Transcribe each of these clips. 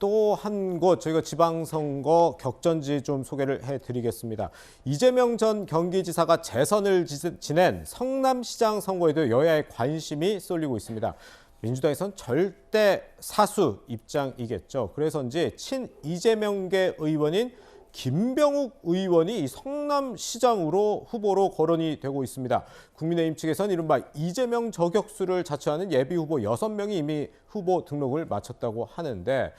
또 한 곳 저희가 지방선거 격전지 좀 소개를 해드리겠습니다. 이재명 전 경기지사가 재선을 지낸 성남시장 선거에도 여야의 관심이 쏠리고 있습니다. 민주당에선 절대 사수 입장이겠죠. 그래서인지 친 이재명계 의원인 김병욱 의원이 이 성남시장으로 후보로 거론이 되고 있습니다. 국민의힘 측에서는 이른바 이재명 저격수를 자처하는 예비후보 6명이 이미 후보 등록을 마쳤다고 하는데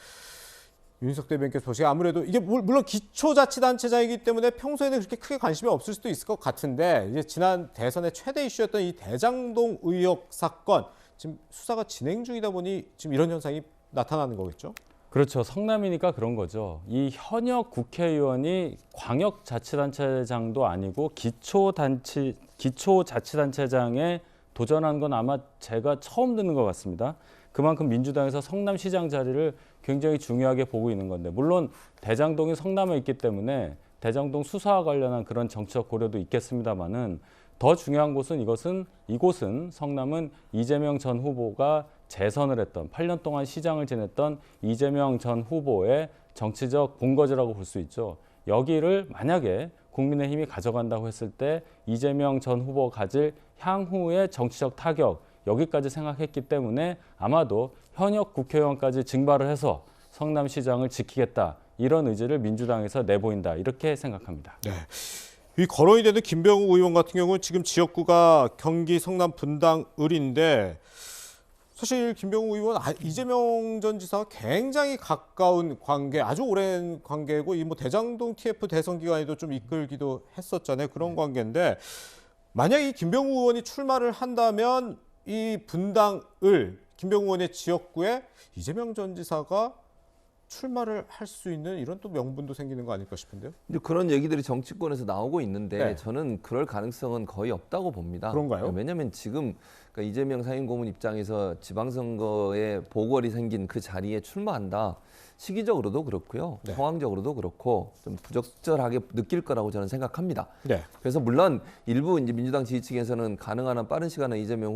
윤석 대변인께서 보시기에 아무래도 이게 물론 기초자치단체장이기 때문에 평소에는 그렇게 크게 관심이 없을 수도 있을 것 같은데 이제 지난 대선의 최대 이슈였던 이 대장동 의혹 사건 지금 수사가 진행 중이다 보니 지금 이런 현상이 나타나는 거겠죠? 그렇죠. 성남이니까 그런 거죠. 이 현역 국회의원이 광역자치단체장도 아니고 기초자치단체장에 도전한 건 아마 제가 처음 듣는 것 같습니다. 그만큼 민주당에서 성남시장 자리를 굉장히 중요하게 보고 있는 건데 물론 대장동이 성남에 있기 때문에 대장동 수사와 관련한 그런 정치적 고려도 있겠습니다마는 더 중요한 곳은 이곳은 성남은 이재명 전 후보가 재선을 했던 8년 동안 시장을 지냈던 이재명 전 후보의 정치적 본거지라고 볼 수 있죠. 여기를 만약에 국민의힘이 가져간다고 했을 때 이재명 전 후보가 가질 향후의 정치적 타격 여기까지 생각했기 때문에 아마도 현역 국회의원까지 징발을 해서 성남시장을 지키겠다 이런 의지를 민주당에서 내보인다 이렇게 생각합니다. 네. 이 거론이 되는 김병욱 의원 같은 경우는 지금 지역구가 경기 성남 분당 을인데 사실 김병욱 의원 이재명 전 지사와 굉장히 가까운 관계, 아주 오랜 관계고 이 뭐 대장동 TF 대선 기간에도 좀 이끌기도 했었잖아요. 그런 관계인데 만약 이 김병욱 의원이 출마를 한다면 이 분당 을 김병욱 의원의 지역구에 이재명 전 지사가 출마를 할 수 있는 이런 또 명분도 생기는 거 아닐까 싶은데요. 이제 그런 얘기들이 정치권에서 나오고 있는데 네. 저는 그럴 가능성은 거의 없다고 봅니다. 그런가요? 왜냐하면 지금 그러니까 이재명 상임고문 입장에서 지방선거에 보궐이 생긴 그 자리에 출마한다. 시기적으로도 그렇고요. 네. 상황적으로도 그렇고 좀 부적절하게 느낄 거라고 저는 생각합니다. 네. 그래서 물론 일부 이제 민주당 지지층에서는 가능한 한 빠른 시간에 이재명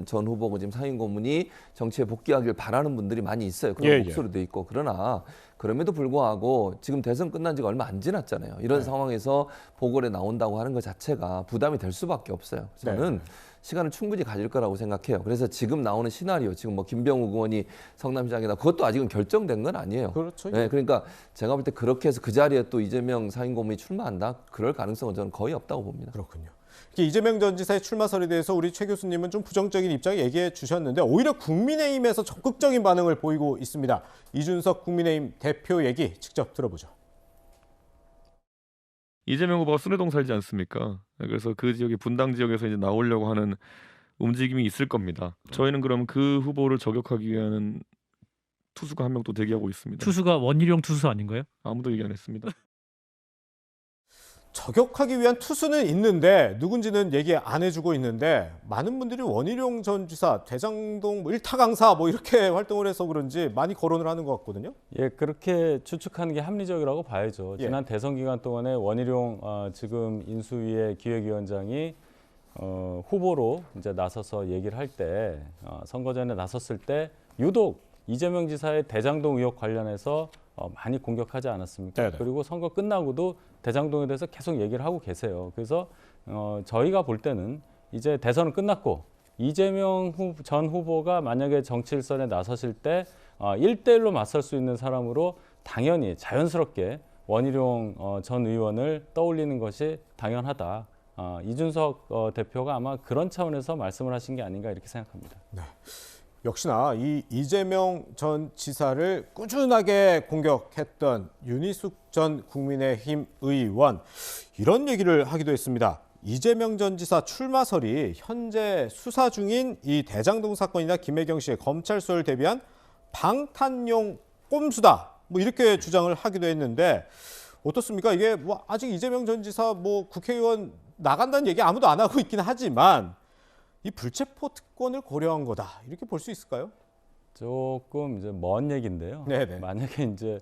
전 후보가 지금 상임고문이 정치에 복귀하길 바라는 분들이 많이 있어요. 그런 목소리도 있고 그러나 그럼에도 불구하고 지금 대선 끝난 지가 얼마 안 지났잖아요. 이런 상황에서 보궐에 나온다고 하는 것 자체가 부담이 될 수밖에 없어요. 저는 시간을 충분히 가질 거라고 생각해요. 그래서 지금 나오는 시나리오, 지금 뭐 김병욱 의원이 성남시장이다. 그것도 아직은 결정된 건 아니에요. 그렇죠. 네, 그러니까 제가 볼 때 그렇게 해서 그 자리에 또 이재명 상임고문이 출마한다? 그럴 가능성은 저는 거의 없다고 봅니다. 그렇군요. 이재명 전 지사의 출마설에 대해서 우리 최 교수님은 좀 부정적인 입장 얘기해 주셨는데 오히려 국민의힘에서 적극적인 반응을 보이고 있습니다. 이준석 국민의힘 대표 얘기 직접 들어보죠. 이재명 후보가 순회동 살지 않습니까? 그래서 그 지역이 분당 지역에서 이제 나오려고 하는 움직임이 있을 겁니다. 저희는 그럼 그 후보를 저격하기 위한 투수가 한 명 또 대기하고 있습니다. 투수가 원희룡 투수 아닌가요? 아무도 얘기 안 했습니다. 저격하기 위한 투수는 있는데 누군지는 얘기 안 해주고 있는데 많은 분들이 원희룡 전 지사, 대장동 일타 강사 이렇게 활동을 해서 그런지 많이 거론을 하는 것 같거든요. 예, 그렇게 추측하는 게 합리적이라고 봐야죠. 예. 지난 대선 기간 동안에 원희룡 지금 인수위의 기획위원장이 후보로 이제 나서서 얘기를 할 때 선거 전에 나섰을 때 유독 이재명 지사의 대장동 의혹 관련해서 많이 공격하지 않았습니까? 네네. 그리고 선거 끝나고도 대장동에 대해서 계속 얘기를 하고 계세요. 그래서 저희가 볼 때는 이제 대선은 끝났고 이재명 전 후보가 만약에 정치 일선에 나서실 때 1대1로 맞설 수 있는 사람으로 당연히 자연스럽게 원희룡 전 의원을 떠올리는 것이 당연하다. 이준석 대표가 아마 그런 차원에서 말씀을 하신 게 아닌가 이렇게 생각합니다. 네. 역시나 이 이재명 전 지사를 꾸준하게 공격했던 윤희숙 전 국민의힘 의원 이런 얘기를 하기도 했습니다. 이재명 전 지사 출마설이 현재 수사 중인 이 대장동 사건이나 김혜경 씨의 검찰 수사를 대비한 방탄용 꼼수다. 이렇게 주장을 하기도 했는데 어떻습니까? 이게 아직 이재명 전 지사 국회의원 나간다는 얘기 아무도 안 하고 있긴 하지만 이 불체포 특권을 고려한 거다 이렇게 볼 수 있을까요? 조금 이제 먼 얘기인데요. 네네. 만약에 이제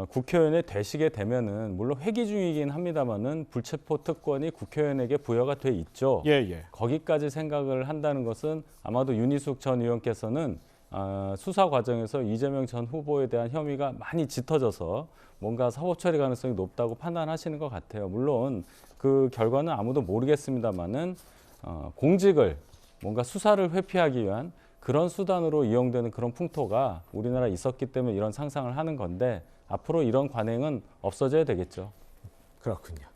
국회의원이 되시게 되면은 물론 회기 중이긴 합니다만은 불체포 특권이 국회의원에게 부여가 돼 있죠. 예. 거기까지 생각을 한다는 것은 아마도 윤희숙 전 의원께서는 수사 과정에서 이재명 전 후보에 대한 혐의가 많이 짙어져서 뭔가 사법 처리 가능성이 높다고 판단하시는 것 같아요. 물론 그 결과는 아무도 모르겠습니다만은 공직을 뭔가 수사를 회피하기 위한 그런 수단으로 이용되는 그런 풍토가 우리나라에 있었기 때문에 이런 상상을 하는 건데 앞으로 이런 관행은 없어져야 되겠죠. 그렇군요.